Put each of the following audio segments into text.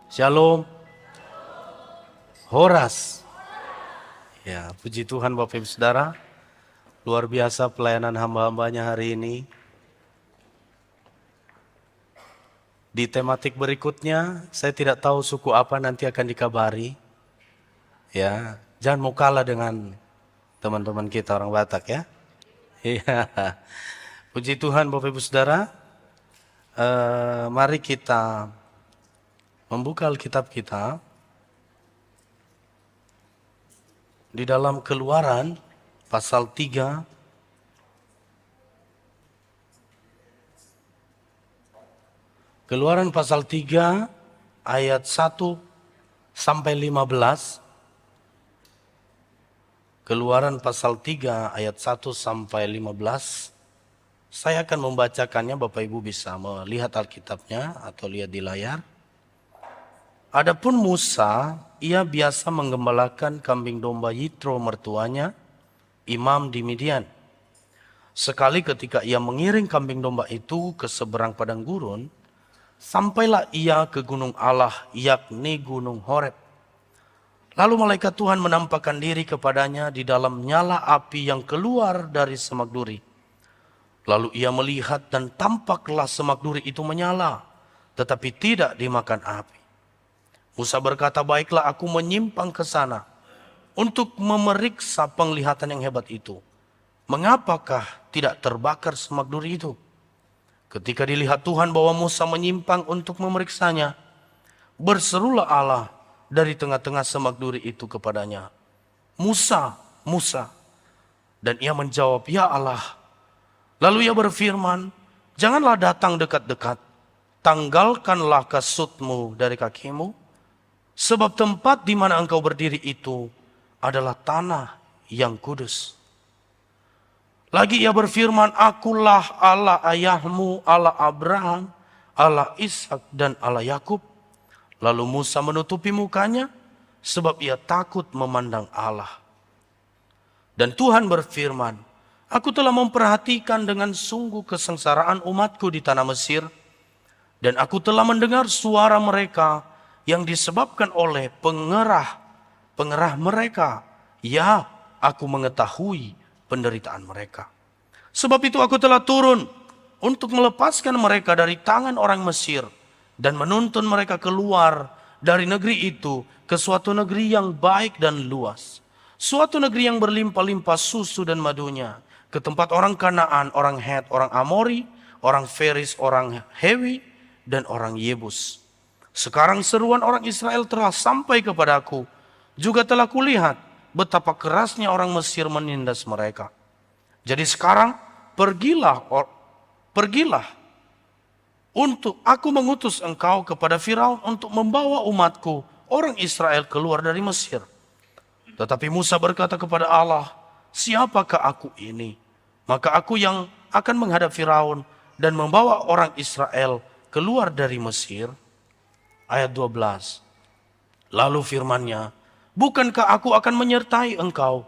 Shalom. Horas. Ya, puji Tuhan Bapak Ibu Saudara. Luar biasa pelayanan hamba-hambanya hari ini. Di tematik berikutnya, saya tidak tahu suku apa nanti akan dikabari. Ya, jangan mau kalah dengan teman-teman kita orang Batak ya. Iya. Puji Tuhan Bapak Ibu Saudara. Mari kita membuka Alkitab kita di dalam Keluaran pasal 3 Keluaran pasal 3 ayat 1 sampai 15. Keluaran pasal 3 ayat 1 sampai 15. Saya akan membacakannya, Bapak Ibu bisa melihat Alkitabnya atau lihat di layar. Adapun Musa, ia biasa menggembalakan kambing domba Yitro mertuanya, imam di Midian. Sekali ketika ia mengiring kambing domba itu ke seberang padang gurun, sampailah ia ke gunung Allah, yakni gunung Horeb. Lalu malaikat Tuhan menampakkan diri kepadanya di dalam nyala api yang keluar dari semak duri. Lalu ia melihat dan tampaklah semak duri itu menyala, tetapi tidak dimakan api. Musa berkata, baiklah aku menyimpang ke sana untuk memeriksa penglihatan yang hebat itu. Mengapakah tidak terbakar semak duri itu? Ketika dilihat Tuhan bahwa Musa menyimpang untuk memeriksanya, berserulah Allah dari tengah-tengah semak duri itu kepadanya, Musa, Musa. Dan ia menjawab, ya Allah. Lalu ia berfirman, janganlah datang dekat-dekat, tanggalkanlah kasutmu dari kakimu, sebab tempat di mana engkau berdiri itu adalah tanah yang kudus. Lagi ia berfirman, akulah Allah ayahmu, Allah Abraham, Allah Ishak dan Allah Yakub. Lalu Musa menutupi mukanya sebab ia takut memandang Allah. Dan Tuhan berfirman, aku telah memperhatikan dengan sungguh kesengsaraan umatku di tanah Mesir, dan aku telah mendengar suara mereka yang disebabkan oleh pengerah mereka. Ya, aku mengetahui penderitaan mereka. Sebab itu aku telah turun untuk melepaskan mereka dari tangan orang Mesir dan menuntun mereka keluar dari negeri itu ke suatu negeri yang baik dan luas. Suatu negeri yang berlimpah-limpah susu dan madunya, ke tempat orang Kanaan, orang Het, orang Amori, orang Feris, orang Hewi, dan orang Yebus. Sekarang seruan orang Israel telah sampai kepadaku. Juga telah kulihat betapa kerasnya orang Mesir menindas mereka. Jadi sekarang pergilah untuk aku mengutus engkau kepada Firaun untuk membawa umatku orang Israel keluar dari Mesir. Tetapi Musa berkata kepada Allah, siapakah aku ini? Maka aku yang akan menghadap Firaun dan membawa orang Israel keluar dari Mesir. Ayat 12. Lalu firman-Nya, bukankah aku akan menyertai engkau?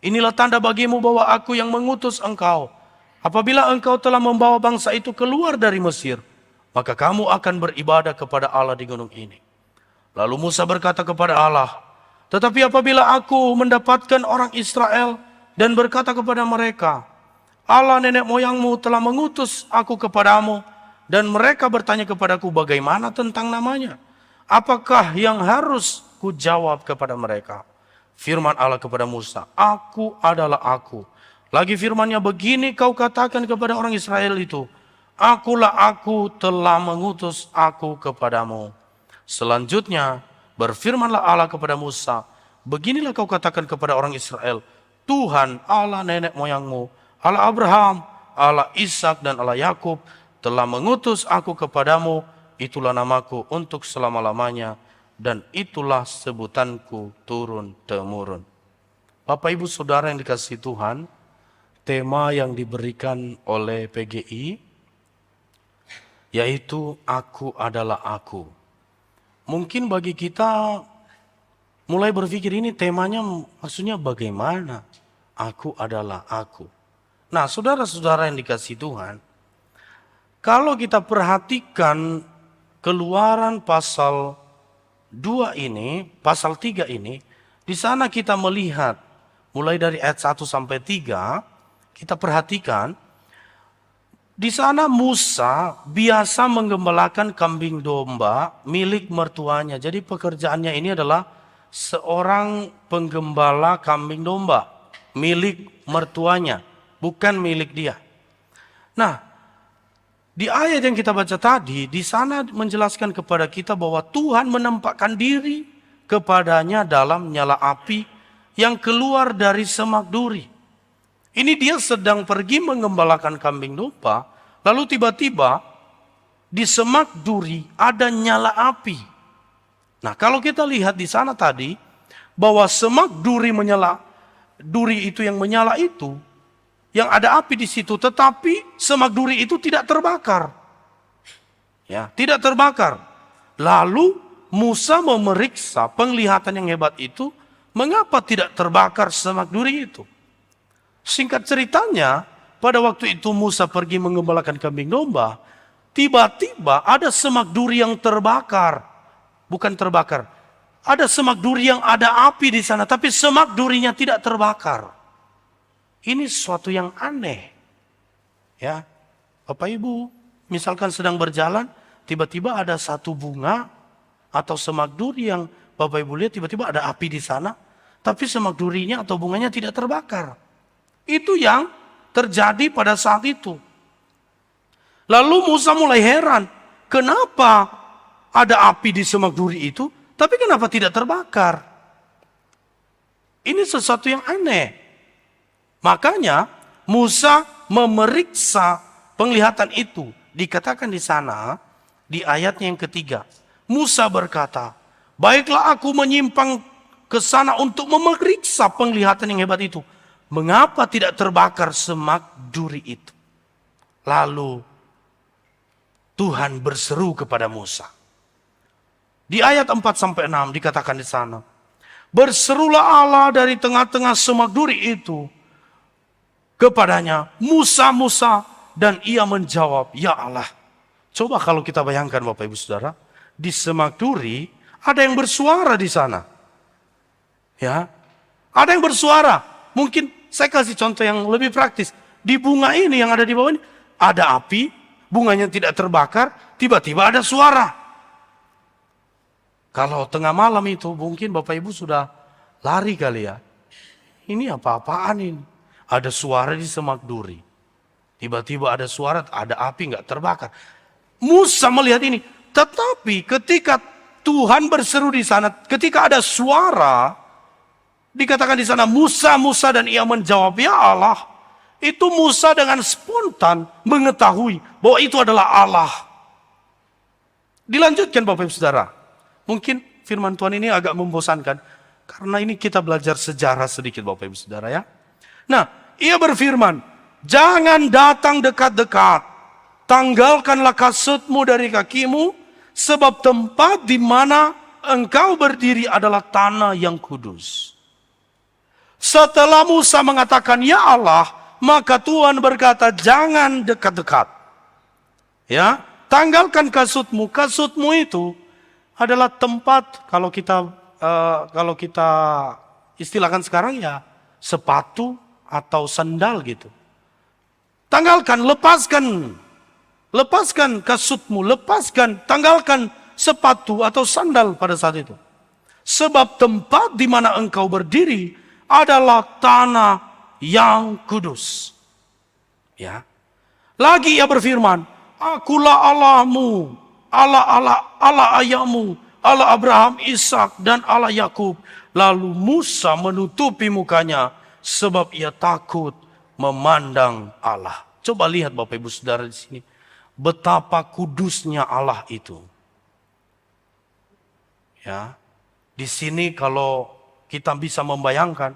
Inilah tanda bagimu bahwa aku yang mengutus engkau. Apabila engkau telah membawa bangsa itu keluar dari Mesir, maka kamu akan beribadah kepada Allah di gunung ini. Lalu Musa berkata kepada Allah, tetapi apabila aku mendapatkan orang Israel dan berkata kepada mereka, Allah nenek moyangmu telah mengutus aku kepadamu, dan mereka bertanya kepadaku bagaimana tentang namanya, apakah yang harus kujawab kepada mereka? Firman Allah kepada Musa, aku adalah aku. Lagi firman-Nya, begini kau katakan kepada orang Israel itu, akulah aku telah mengutus aku kepadamu. Selanjutnya berfirmanlah Allah kepada Musa, beginilah kau katakan kepada orang Israel, Tuhan Allah nenek moyangmu, Allah Abraham, Allah Ishak dan Allah Yakub telah mengutus aku kepadamu, itulah namaku untuk selama-lamanya, dan itulah sebutanku turun-temurun. Bapak Ibu Saudara yang dikasihi Tuhan, tema yang diberikan oleh PGI yaitu aku adalah aku. Mungkin bagi kita mulai berpikir ini temanya maksudnya bagaimana? Aku adalah aku. Nah, saudara-saudara yang dikasihi Tuhan, kalau kita perhatikan Keluaran pasal 2 ini, pasal 3 ini, di sana kita melihat mulai dari ayat 1 sampai 3, kita perhatikan di sana Musa biasa menggembalakan kambing domba milik mertuanya. Jadi pekerjaannya ini adalah seorang penggembala kambing domba milik mertuanya, bukan milik dia. Nah, di ayat yang kita baca tadi, di sana menjelaskan kepada kita bahwa Tuhan menampakkan diri kepadanya dalam nyala api yang keluar dari semak duri. Ini dia sedang pergi menggembalakan kambing domba, lalu tiba-tiba di semak duri ada nyala api. Nah, kalau kita lihat di sana tadi, bahwa semak duri menyala, duri itu yang menyala itu, yang ada api di situ, tetapi semak duri itu tidak terbakar. Ya, tidak terbakar. Lalu Musa memeriksa penglihatan yang hebat itu, mengapa tidak terbakar semak duri itu? Singkat ceritanya, pada waktu itu Musa pergi mengembalakan kambing domba, tiba-tiba ada semak duri yang terbakar. Bukan terbakar. Ada semak duri yang ada api di sana, tapi semak durinya tidak terbakar. Ini sesuatu yang aneh. Ya, Bapak Ibu, misalkan sedang berjalan, tiba-tiba ada satu bunga atau semak duri yang Bapak Ibu lihat tiba-tiba ada api di sana, tapi semak durinya atau bunganya tidak terbakar. Itu yang terjadi pada saat itu. Lalu Musa mulai heran, kenapa ada api di semak duri itu, tapi kenapa tidak terbakar? Ini sesuatu yang aneh. Makanya Musa memeriksa penglihatan itu. Dikatakan di sana, di ayatnya yang ketiga. Musa berkata, baiklah aku menyimpang ke sana untuk memeriksa penglihatan yang hebat itu. Mengapa tidak terbakar semak duri itu? Lalu Tuhan berseru kepada Musa. Di ayat 4-6 dikatakan di sana. Berserulah Allah dari tengah-tengah semak duri itu kepadanya, Musa, Musa, dan ia menjawab, ya Allah. Coba kalau kita bayangkan Bapak Ibu Saudara, di semak duri ada yang bersuara di sana. Ya, ada yang bersuara. Mungkin saya kasih contoh yang lebih praktis. Di bunga ini yang ada di bawah ini, ada api, bunganya tidak terbakar, tiba-tiba ada suara. Kalau tengah malam itu mungkin Bapak Ibu sudah lari kali ya. Ini apa-apaan ini? Ada suara di semak duri. Tiba-tiba ada suara, ada api nggak terbakar. Musa melihat ini. Tetapi ketika Tuhan berseru di sana, ketika ada suara, dikatakan di sana Musa, Musa, dan ia menjawab, ya Allah. Itu Musa dengan spontan mengetahui bahwa itu adalah Allah. Dilanjutkan Bapak Ibu Saudara. Mungkin firman Tuhan ini agak membosankan. Karena ini kita belajar sejarah sedikit Bapak Ibu Saudara ya. Nah, ia berfirman, jangan datang dekat-dekat. Tanggalkanlah kasutmu dari kakimu, sebab tempat di mana engkau berdiri adalah tanah yang kudus. Setelah Musa mengatakan, ya Allah, maka Tuhan berkata, jangan dekat-dekat. Ya, tanggalkan kasutmu. Kasutmu itu adalah tempat, kalau kita istilahkan sekarang ya, sepatu atau sandal gitu. Tanggalkan, lepaskan kasutmu, tanggalkan sepatu atau sandal pada saat itu. Sebab tempat di mana engkau berdiri adalah tanah yang kudus. Ya. Lagi ia berfirman, akulah Allahmu, Allah ayahmu, Allah Abraham, Ishak, dan Allah Yakub. Lalu Musa menutupi mukanya sebab ia takut memandang Allah. Coba lihat Bapak Ibu Saudara di sini, betapa kudusnya Allah itu. Ya. Di sini kalau kita bisa membayangkan,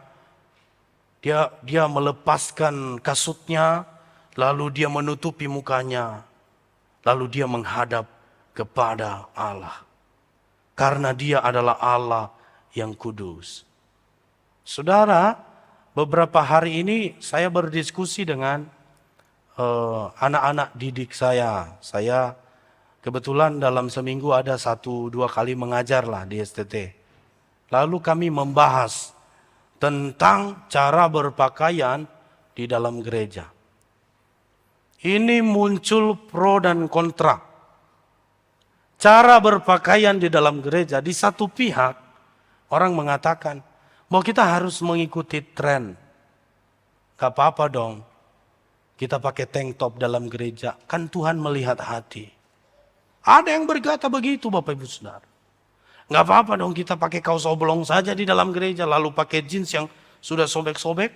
dia melepaskan kasutnya, lalu dia menutupi mukanya, lalu dia menghadap kepada Allah. Karena dia adalah Allah yang kudus. Saudara, beberapa hari ini saya berdiskusi dengan anak-anak didik saya. Saya Kebetulan dalam seminggu ada 1-2 kali mengajar lah di STT. Lalu kami membahas tentang cara berpakaian di dalam gereja. Ini muncul pro dan kontra. Cara berpakaian di dalam gereja, di satu pihak orang mengatakan bahwa kita harus mengikuti tren. Gak apa-apa dong, kita pakai tank top dalam gereja, kan Tuhan melihat hati. Ada yang berkata begitu Bapak Ibu Saudara. Gak apa-apa dong kita pakai kaos oblong saja di dalam gereja, lalu pakai jeans yang sudah sobek-sobek,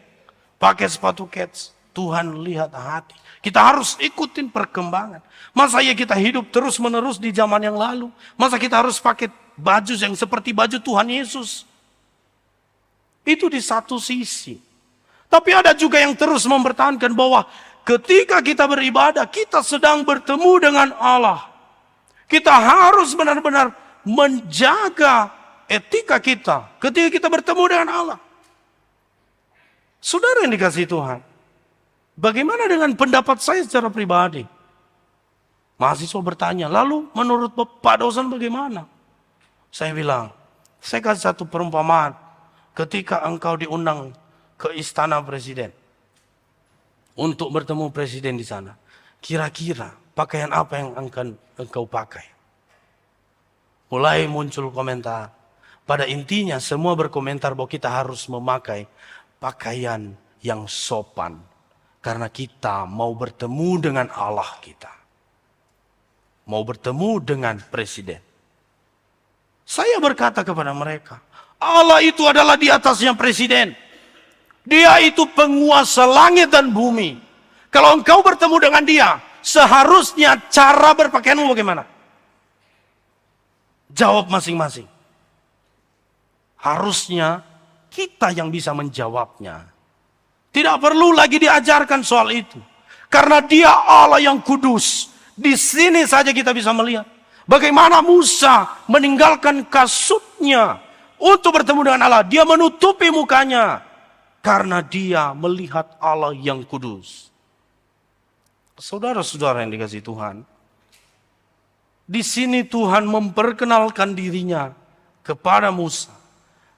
pakai sepatu kets. Tuhan lihat hati. Kita harus ikutin perkembangan. Masa ya kita hidup terus menerus di zaman yang lalu? Masa kita harus pakai baju yang seperti baju Tuhan Yesus? Itu di satu sisi. Tapi ada juga yang terus mempertahankan bahwa ketika kita beribadah, kita sedang bertemu dengan Allah. Kita harus benar-benar menjaga etika kita ketika kita bertemu dengan Allah. Saudara yang dikasihi Tuhan, bagaimana dengan pendapat saya secara pribadi? Mahasiswa bertanya, lalu menurut Pak dosen bagaimana? Saya bilang, saya kasih satu perumpamaan. Ketika engkau diundang ke istana presiden untuk bertemu presiden di sana, kira-kira pakaian apa yang akan engkau pakai? Mulai muncul komentar. Pada intinya semua berkomentar bahwa kita harus memakai pakaian yang sopan. Karena kita mau bertemu dengan Allah kita. Mau bertemu dengan presiden. Saya berkata kepada mereka, Allah itu adalah di atasnya presiden. Dia itu penguasa langit dan bumi. Kalau engkau bertemu dengan dia, seharusnya cara berpakaianmu bagaimana? Jawab masing-masing. Harusnya kita yang bisa menjawabnya. Tidak perlu lagi diajarkan soal itu. Karena dia Allah yang kudus. Di sini saja kita bisa melihat bagaimana Musa meninggalkan kasutnya untuk bertemu dengan Allah. Dia menutupi mukanya. Karena dia melihat Allah yang kudus. Saudara-saudara yang dikasihi Tuhan. Di sini Tuhan memperkenalkan dirinya kepada Musa.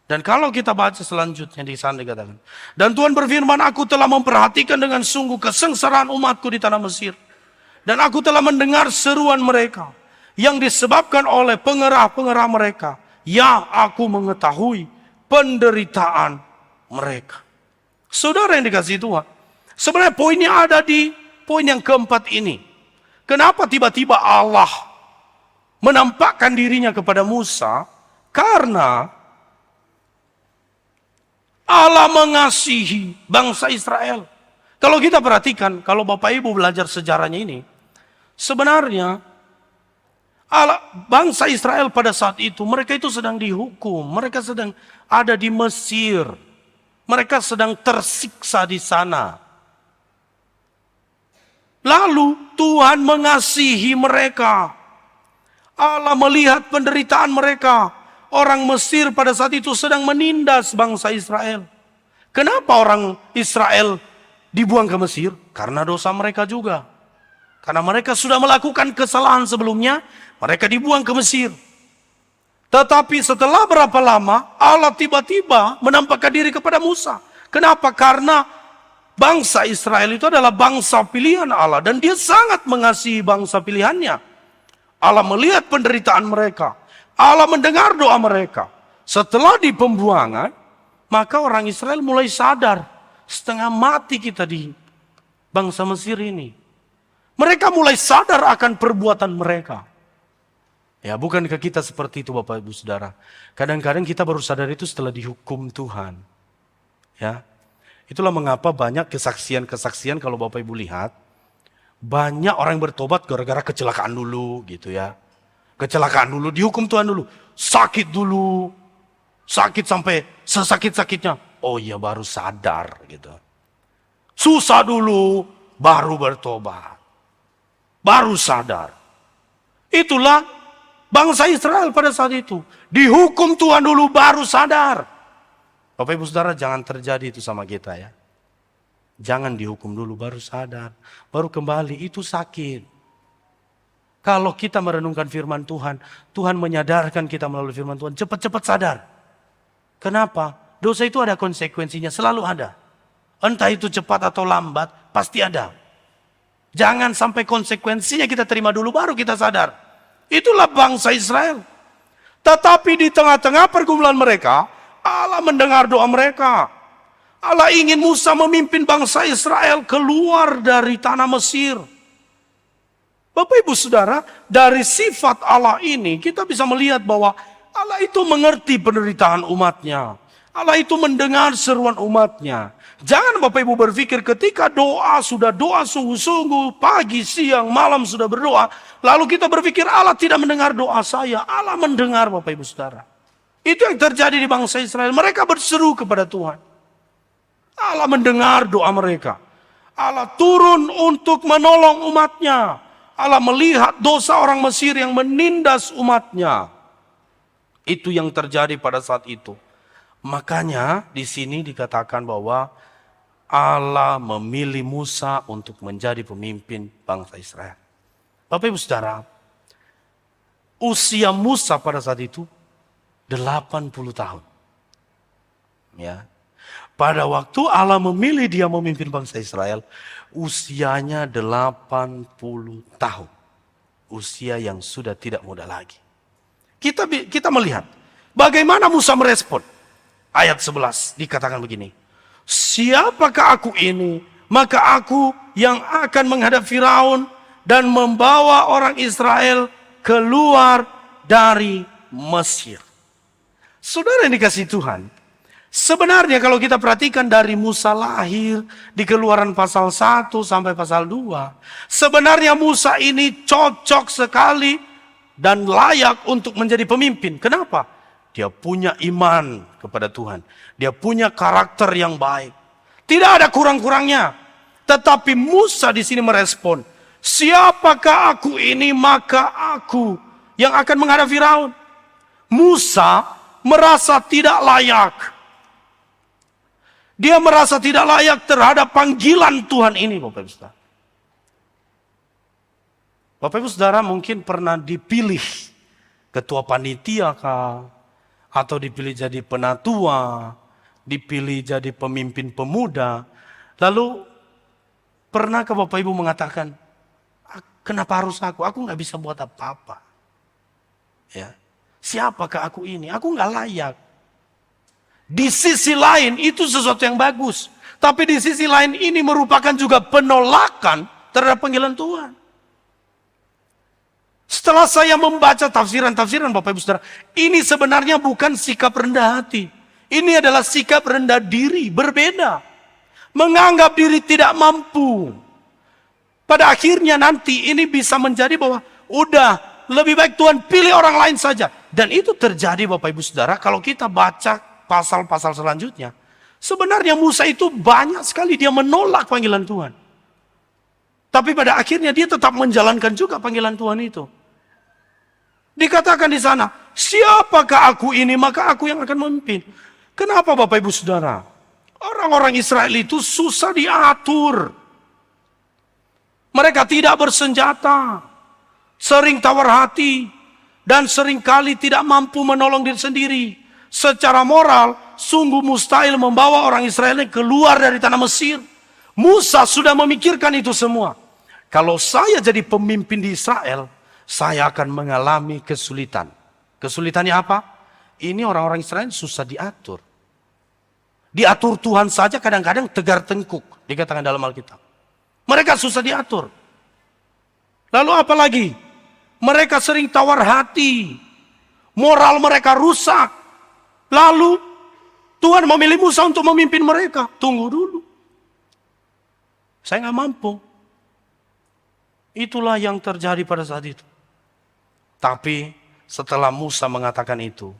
Dan kalau kita baca selanjutnya di sana dikatakan. Dan Tuhan berfirman, aku telah memperhatikan dengan sungguh kesengsaraan umatku di tanah Mesir. Dan aku telah mendengar seruan mereka. Yang disebabkan oleh pengerah-pengerah mereka. Ya, aku mengetahui penderitaan mereka. Saudara yang dikasihi Tuhan. Sebenarnya poinnya ada di poin yang keempat ini. Kenapa tiba-tiba Allah menampakkan dirinya kepada Musa? Karena Allah mengasihi bangsa Israel. Kalau kita perhatikan, kalau Bapak Ibu belajar sejarahnya ini, sebenarnya bangsa Israel pada saat itu, mereka itu sedang dihukum. Mereka sedang ada di Mesir. Mereka sedang tersiksa di sana. Lalu Tuhan mengasihi mereka. Allah melihat penderitaan mereka. Orang Mesir pada saat itu sedang menindas bangsa Israel. Kenapa orang Israel dibuang ke Mesir? Karena dosa mereka juga. Karena mereka sudah melakukan kesalahan sebelumnya, mereka dibuang ke Mesir. Tetapi setelah berapa lama, Allah tiba-tiba menampakkan diri kepada Musa. Kenapa? Karena bangsa Israel itu adalah bangsa pilihan Allah. Dan dia sangat mengasihi bangsa pilihannya. Allah melihat penderitaan mereka. Allah mendengar doa mereka. Setelah di pembuangan, maka orang Israel mulai sadar. Setengah mati kita di bangsa Mesir ini. Mereka mulai sadar akan perbuatan mereka. Ya, bukankah kita seperti itu Bapak Ibu Saudara? Kadang-kadang kita baru sadar itu setelah dihukum Tuhan. Ya, itulah mengapa banyak kesaksian-kesaksian kalau Bapak Ibu lihat. Banyak orang yang bertobat gara-gara kecelakaan dulu gitu ya. Kecelakaan dulu, dihukum Tuhan dulu. Sakit dulu. Sakit sampai sesakit-sakitnya. Oh iya baru sadar gitu. Susah dulu, baru bertobat. Baru sadar. Itulah bangsa Israel pada saat itu. Dihukum Tuhan dulu baru sadar. Bapak Ibu Saudara jangan terjadi itu sama kita ya. Jangan dihukum dulu baru sadar. Baru kembali itu sakit. Kalau kita merenungkan firman Tuhan, Tuhan menyadarkan kita melalui firman Tuhan, cepat-cepat sadar. Kenapa? Dosa itu ada konsekuensinya, selalu ada. Entah itu cepat atau lambat, pasti ada. Jangan sampai konsekuensinya kita terima dulu, baru kita sadar. Itulah bangsa Israel. Tetapi di tengah-tengah pergumulan mereka, Allah mendengar doa mereka. Allah ingin Musa memimpin bangsa Israel keluar dari tanah Mesir. Bapak Ibu Saudara, dari sifat Allah ini kita bisa melihat bahwa Allah itu mengerti penderitaan umatnya. Allah itu mendengar seruan umatnya. Jangan Bapak Ibu berpikir ketika sudah doa sungguh-sungguh, pagi, siang, malam sudah berdoa, lalu kita berpikir Allah tidak mendengar doa saya. Allah mendengar Bapak Ibu Saudara. Itu yang terjadi di bangsa Israel. Mereka berseru kepada Tuhan. Allah mendengar doa mereka. Allah turun untuk menolong umatnya. Allah melihat dosa orang Mesir yang menindas umatnya. Itu yang terjadi pada saat itu. Makanya di sini dikatakan bahwa Allah memilih Musa untuk menjadi pemimpin bangsa Israel. Bapak Ibu Saudara, usia Musa pada saat itu 80 tahun. Ya. Pada waktu Allah memilih dia memimpin bangsa Israel, usianya 80 tahun. Usia yang sudah tidak muda lagi. Kita melihat bagaimana Musa merespon. Ayat 11 dikatakan begini. Siapakah aku ini? Maka aku yang akan menghadap Firaun dan membawa orang Israel keluar dari Mesir. Saudara yang dikasihi Tuhan, sebenarnya kalau kita perhatikan dari Musa lahir di Keluaran pasal 1 sampai pasal 2, sebenarnya Musa ini cocok sekali dan layak untuk menjadi pemimpin. Kenapa? Dia punya iman kepada Tuhan. Dia punya karakter yang baik. Tidak ada kurang-kurangnya. Tetapi Musa di sini merespon, siapakah aku ini? Maka aku yang akan menghadap Firaun. Musa merasa tidak layak. Dia merasa tidak layak terhadap panggilan Tuhan ini, Bapak Ibu Saudara. Bapak Ibu Saudara mungkin pernah dipilih ketua panitia kah? Atau dipilih jadi penatua, dipilih jadi pemimpin pemuda. Lalu pernahkah Bapak Ibu mengatakan, kenapa harus aku? Aku nggak bisa buat apa-apa. Ya, siapakah aku ini? Aku nggak layak. Di sisi lain itu sesuatu yang bagus. Tapi di sisi lain ini merupakan juga penolakan terhadap panggilan Tuhan. Setelah saya membaca tafsiran-tafsiran Bapak Ibu Saudara, ini sebenarnya bukan sikap rendah hati. Ini adalah sikap rendah diri, berbeda. Menganggap diri tidak mampu. Pada akhirnya nanti ini bisa menjadi bahwa udah lebih baik Tuhan pilih orang lain saja. Dan itu terjadi Bapak Ibu Saudara kalau kita baca pasal-pasal selanjutnya. Sebenarnya Musa itu banyak sekali dia menolak panggilan Tuhan. Tapi pada akhirnya dia tetap menjalankan juga panggilan Tuhan itu. Dikatakan di sana, siapakah aku ini? Maka aku yang akan memimpin. Kenapa Bapak Ibu Saudara? Orang-orang Israel itu susah diatur. Mereka tidak bersenjata, sering tawar hati, dan seringkali tidak mampu menolong diri sendiri. Secara moral, sungguh mustahil membawa orang Israel keluar dari tanah Mesir. Musa sudah memikirkan itu semua. Kalau saya jadi pemimpin di Israel, saya akan mengalami kesulitan. Kesulitannya apa? Ini orang-orang Israel susah diatur. Diatur Tuhan saja kadang-kadang tegar tengkuk, dikatakan dalam Alkitab. Mereka susah diatur. Lalu apa lagi? Mereka sering tawar hati. Moral mereka rusak. Lalu Tuhan memilih Musa untuk memimpin mereka. Tunggu dulu. Saya nggak mampu. Itulah yang terjadi pada saat itu. Tapi setelah Musa mengatakan itu,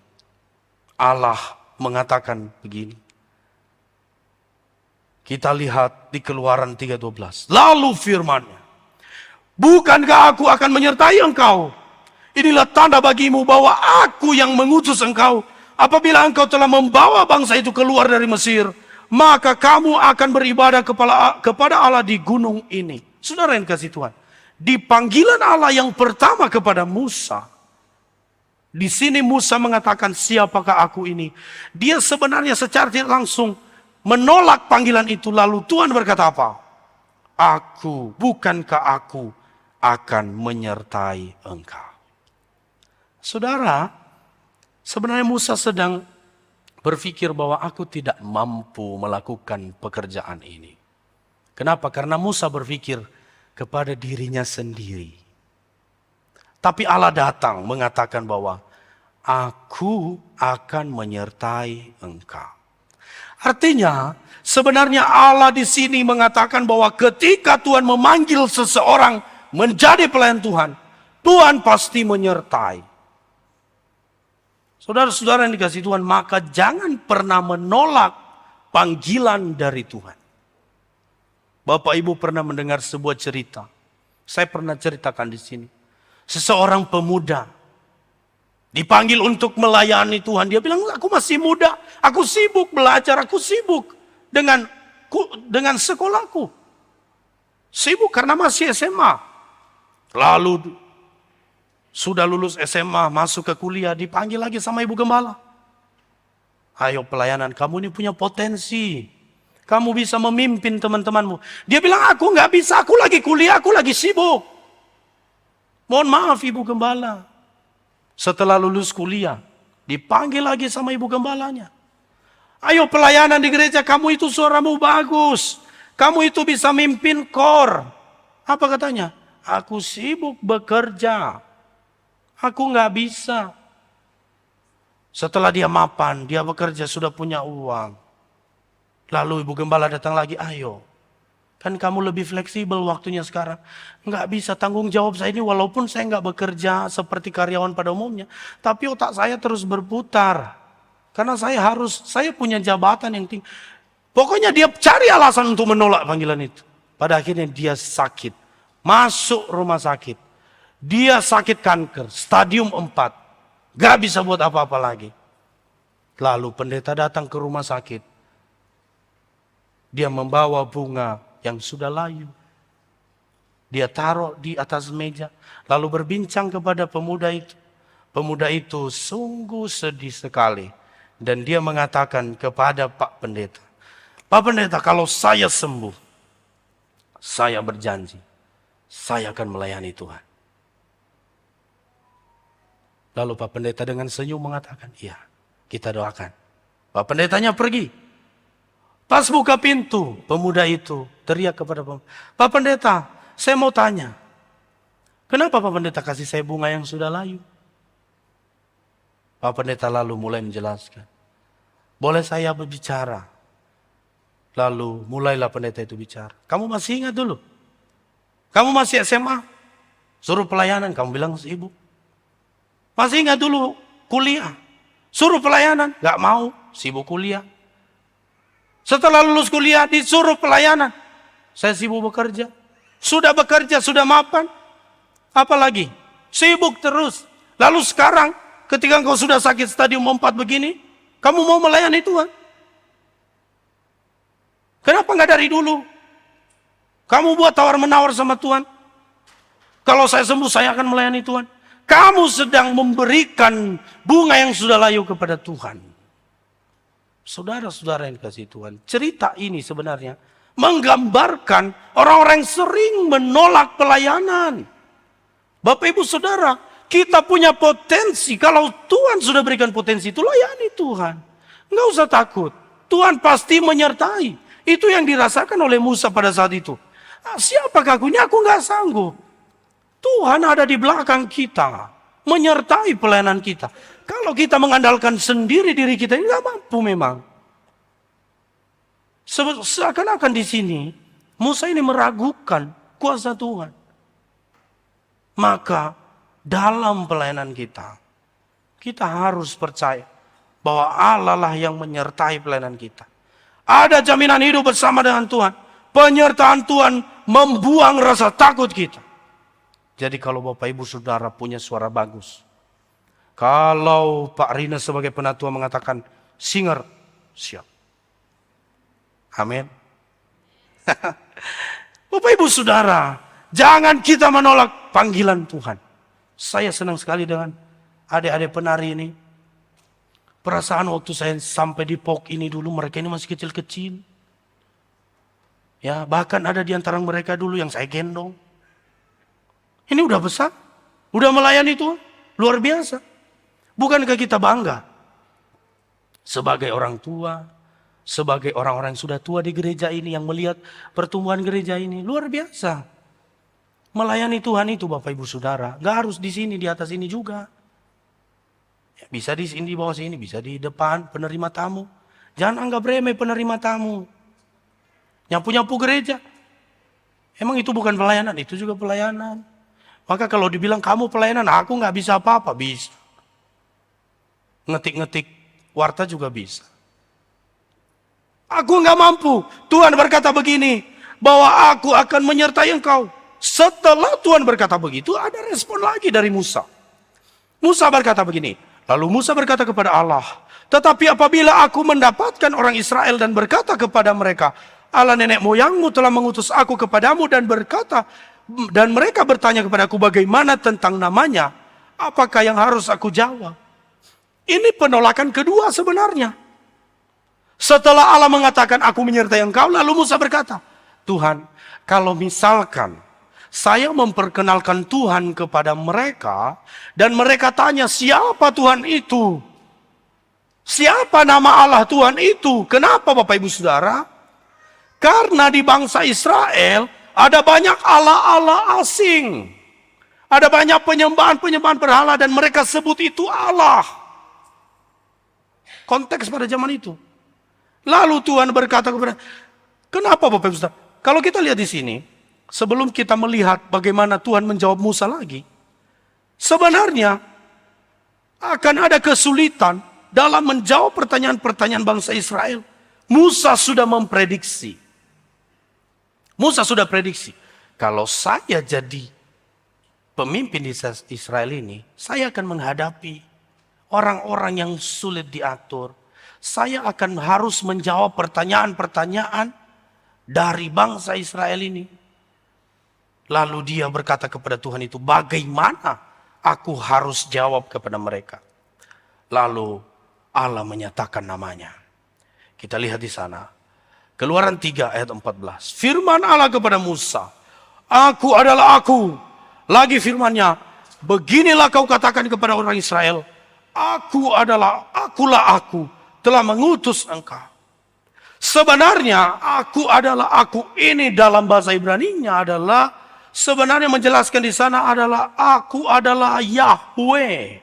Allah mengatakan begini. Kita lihat di Keluaran 3:12. Lalu firman-Nya, bukankah aku akan menyertai engkau? Inilah tanda bagimu bahwa aku yang mengutus engkau. Apabila engkau telah membawa bangsa itu keluar dari Mesir, maka kamu akan beribadah kepada Allah di gunung ini. Saudara yang kasih Tuhan, Di panggilan Allah yang pertama kepada Musa, di sini Musa mengatakan, siapakah aku ini? Dia sebenarnya secara tidak langsung menolak panggilan itu. Lalu Tuhan berkata apa? Bukankah aku akan menyertai engkau? Saudara, sebenarnya Musa sedang berpikir bahwa aku tidak mampu melakukan pekerjaan ini. Kenapa? Karena Musa berpikir kepada dirinya sendiri. Tapi Allah datang mengatakan bahwa aku akan menyertai engkau. Artinya, sebenarnya Allah di sini mengatakan bahwa ketika Tuhan memanggil seseorang menjadi pelayan Tuhan, Tuhan pasti menyertai. Saudara-saudara yang dikasihi Tuhan, maka jangan pernah menolak panggilan dari Tuhan. Bapak Ibu pernah mendengar sebuah cerita. Saya pernah ceritakan di sini. Seseorang pemuda dipanggil untuk melayani Tuhan. Dia bilang, aku masih muda, aku sibuk belajar, aku sibuk dengan sekolahku. Sibuk karena masih SMA. Lalu sudah lulus SMA, masuk ke kuliah, dipanggil lagi sama ibu gembala. Ayo pelayanan, kamu ini punya potensi. Kamu bisa memimpin teman-temanmu. Dia bilang, aku nggak bisa, aku lagi kuliah, aku lagi sibuk. Mohon maaf ibu gembala. Setelah lulus kuliah, dipanggil lagi sama ibu gembalanya. Ayo pelayanan di gereja, kamu itu suaramu bagus. Kamu itu bisa mimpin kor. Apa katanya? Aku sibuk bekerja. Aku nggak bisa. Setelah dia mapan, dia bekerja, sudah punya uang. Lalu ibu gembala datang lagi, ayo. Kan kamu lebih fleksibel waktunya sekarang. Nggak bisa, tanggung jawab saya ini walaupun saya nggak bekerja seperti karyawan pada umumnya. Tapi otak saya terus berputar. Karena saya punya jabatan yang tinggi. Pokoknya dia cari alasan untuk menolak panggilan itu. Pada akhirnya dia sakit. Masuk rumah sakit. Dia sakit kanker, stadium 4. Gak bisa buat apa-apa lagi. Lalu pendeta datang ke rumah sakit. Dia membawa bunga yang sudah layu. Dia taruh di atas meja. Lalu berbincang kepada pemuda itu. Pemuda itu sungguh sedih sekali. Dan dia mengatakan kepada Pak Pendeta. Pak Pendeta, kalau saya sembuh, saya berjanji, saya akan melayani Tuhan. Lalu Pak Pendeta dengan senyum mengatakan, iya, kita doakan. Pak Pendetanya pergi. Pas buka pintu, pemuda itu teriak kepada Pak Pendeta, saya mau tanya. Kenapa Pak Pendeta kasih saya bunga yang sudah layu? Pak Pendeta lalu mulai menjelaskan. Boleh saya berbicara? Lalu mulailah pendeta itu bicara. Kamu masih ingat dulu? Kamu masih SMA? Suruh pelayanan, kamu bilang sibuk. Masih ingat dulu kuliah? Suruh pelayanan, gak mau, sibuk kuliah. Setelah lulus kuliah disuruh pelayanan. Saya sibuk bekerja. Sudah bekerja, sudah mapan. Apalagi? Sibuk terus. Lalu sekarang ketika engkau sudah sakit stadium 4 begini, kamu mau melayani Tuhan? Kenapa enggak dari dulu? Kamu buat tawar-menawar sama Tuhan. Kalau saya sembuh, saya akan melayani Tuhan. Kamu sedang memberikan bunga yang sudah layu kepada Tuhan. Saudara-saudara yang dikasihi Tuhan, cerita ini sebenarnya menggambarkan orang-orang yang sering menolak pelayanan. Bapak Ibu Saudara, kita punya potensi. Kalau Tuhan sudah berikan potensi itu, layani Tuhan. Enggak usah takut. Tuhan pasti menyertai. Itu yang dirasakan oleh Musa pada saat itu. Siapakah aku? Ini aku enggak sanggup. Tuhan ada di belakang kita, menyertai pelayanan kita. Kalau kita mengandalkan sendiri diri kita, ini enggak mampu memang. Seakan-akan di sini, Musa ini meragukan kuasa Tuhan. Maka dalam pelayanan kita, kita harus percaya bahwa Allah lah yang menyertai pelayanan kita. Ada jaminan hidup bersama dengan Tuhan. Penyertaan Tuhan membuang rasa takut kita. Jadi kalau Bapak Ibu Saudara punya suara bagus, kalau Pak Rina sebagai penatua mengatakan singer, siap. Amin. Bapak Ibu Saudara, Jangan kita menolak panggilan Tuhan. Saya senang sekali dengan adik-adik penari ini. Perasaan waktu saya sampai di POK ini dulu, mereka ini masih kecil-kecil. Ya, bahkan ada di antara mereka dulu yang saya gendong. Ini udah besar, udah melayani Tuhan, luar biasa. Bukankah kita bangga sebagai orang tua, sebagai orang-orang yang sudah tua di gereja ini, yang melihat pertumbuhan gereja ini, luar biasa. Melayani Tuhan itu Bapak Ibu Saudara, gak harus di sini, di atas ini juga. Ya, bisa di sini, di bawah sini, bisa di depan penerima tamu. Jangan anggap remeh penerima tamu. Nyapu-nyapu gereja, emang itu bukan pelayanan, itu juga pelayanan. Maka kalau dibilang kamu pelayanan, aku gak bisa apa-apa, bisa. Ngetik-ngetik warta juga bisa. Aku gak mampu. Tuhan berkata begini, bahwa aku akan menyertai engkau. Setelah Tuhan berkata begitu, ada respon lagi dari Musa. Musa berkata begini, lalu Musa berkata kepada Allah, tetapi apabila aku mendapatkan orang Israel dan berkata kepada mereka, Allah nenek moyangmu telah mengutus aku kepadamu dan berkata, dan mereka bertanya kepadaku bagaimana tentang namanya, apakah yang harus aku jawab? Ini penolakan kedua sebenarnya. Setelah Allah mengatakan aku menyertai engkau, lalu Musa berkata, Tuhan, kalau misalkan saya memperkenalkan Tuhan kepada mereka, dan mereka tanya siapa Tuhan itu? Siapa nama Allah Tuhan itu? Kenapa Bapak Ibu Saudara? Karena di bangsa Israel ada banyak Allah-Allah asing. Ada banyak penyembahan-penyembahan berhala dan mereka sebut itu Allah. Konteks pada zaman itu. Lalu Tuhan berkata kepada, kenapa Bapak Ibu Saudara? Kalau kita lihat di sini, sebelum kita melihat bagaimana Tuhan menjawab Musa lagi, sebenarnya akan ada kesulitan dalam menjawab pertanyaan-pertanyaan bangsa Israel. Musa sudah memprediksi. Musa sudah prediksi, kalau saya jadi pemimpin di Israel ini, saya akan menghadapi orang-orang yang sulit diatur. Saya akan harus menjawab pertanyaan-pertanyaan dari bangsa Israel ini. Lalu dia berkata kepada Tuhan itu, bagaimana aku harus jawab kepada mereka? Lalu Allah menyatakan namanya. Kita lihat di sana. Keluaran 3 ayat 14. Firman Allah kepada Musa, aku adalah aku. Lagi firmannya, beginilah kau katakan kepada orang Israel, akulah aku, telah mengutus engkau. Sebenarnya aku adalah aku ini dalam bahasa Ibrani-nya adalah, sebenarnya menjelaskan di sana adalah aku adalah Yahweh.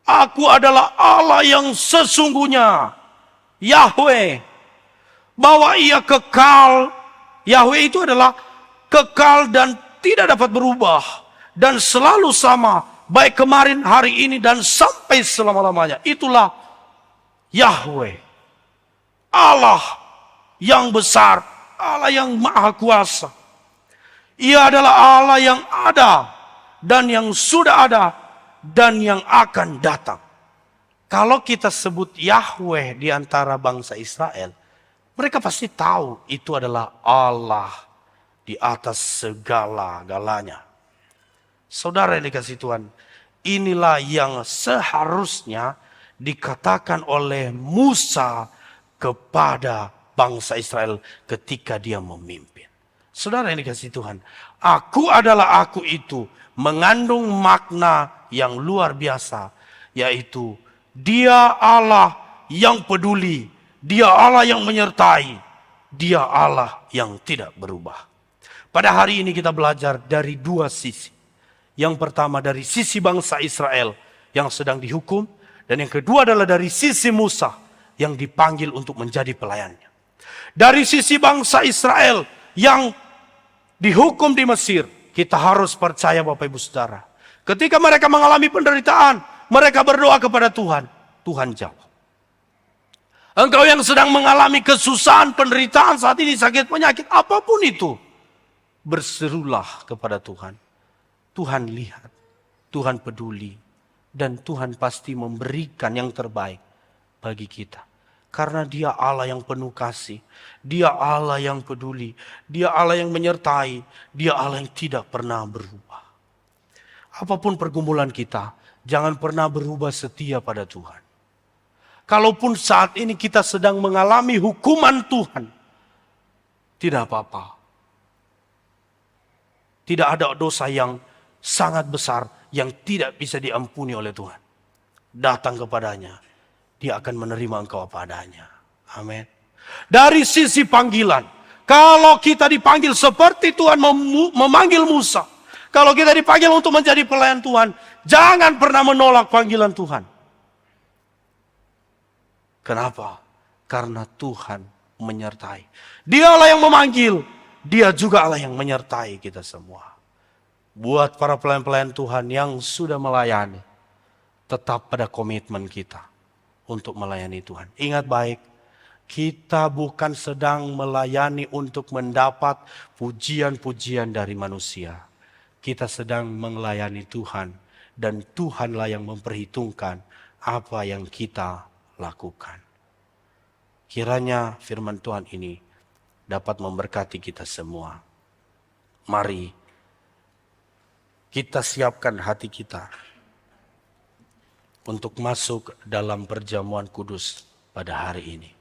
Aku adalah Allah yang sesungguhnya. Yahweh. Bahwa ia kekal. Yahweh itu adalah kekal dan tidak dapat berubah. Dan selalu sama. Baik kemarin, hari ini, dan sampai selama-lamanya. Itulah Yahweh. Allah yang besar. Allah yang maha kuasa. Ia adalah Allah yang ada, dan yang sudah ada, dan yang akan datang. Kalau kita sebut Yahweh di antara bangsa Israel, mereka pasti tahu itu adalah Allah di atas segala-galanya. Saudara yang dikasihi Tuhan, inilah yang seharusnya dikatakan oleh Musa kepada bangsa Israel ketika dia memimpin. Saudara yang dikasihi Tuhan, aku adalah aku itu mengandung makna yang luar biasa, yaitu dia Allah yang peduli, dia Allah yang menyertai, dia Allah yang tidak berubah. Pada hari ini kita belajar dari dua sisi. Yang pertama dari sisi bangsa Israel yang sedang dihukum, dan yang kedua adalah dari sisi Musa yang dipanggil untuk menjadi pelayannya. Dari sisi bangsa Israel yang dihukum di Mesir, kita harus percaya Bapak Ibu Saudara. Ketika mereka mengalami penderitaan, mereka berdoa kepada Tuhan. Tuhan jawab. Engkau yang sedang mengalami kesusahan, penderitaan saat ini, sakit, penyakit, apapun itu, berserulah kepada Tuhan. Tuhan lihat, Tuhan peduli, dan Tuhan pasti memberikan yang terbaik bagi kita. Karena Dia Allah yang penuh kasih. Dia Allah yang peduli. Dia Allah yang menyertai. Dia Allah yang tidak pernah berubah. Apapun pergumulan kita, jangan pernah berubah setia pada Tuhan. Kalaupun saat ini kita sedang mengalami hukuman Tuhan, tidak apa-apa. Tidak ada dosa yang sangat besar yang tidak bisa diampuni oleh Tuhan. Datang kepadanya, Dia akan menerima engkau apa adanya. Amin. Dari sisi panggilan, kalau kita dipanggil seperti Tuhan memanggil Musa, kalau kita dipanggil untuk menjadi pelayan Tuhan, jangan pernah menolak panggilan Tuhan. Kenapa? Karena Tuhan menyertai. Dialah yang memanggil, Dia juga Allah yang menyertai kita semua. Buat para pelayan-pelayan Tuhan yang sudah melayani, tetap pada komitmen kita untuk melayani Tuhan. Ingat baik, kita bukan sedang melayani untuk mendapat pujian-pujian dari manusia. Kita sedang melayani Tuhan dan Tuhanlah yang memperhitungkan apa yang kita lakukan. Kiranya firman Tuhan ini dapat memberkati kita semua. Mari kita siapkan hati kita untuk masuk dalam perjamuan kudus pada hari ini.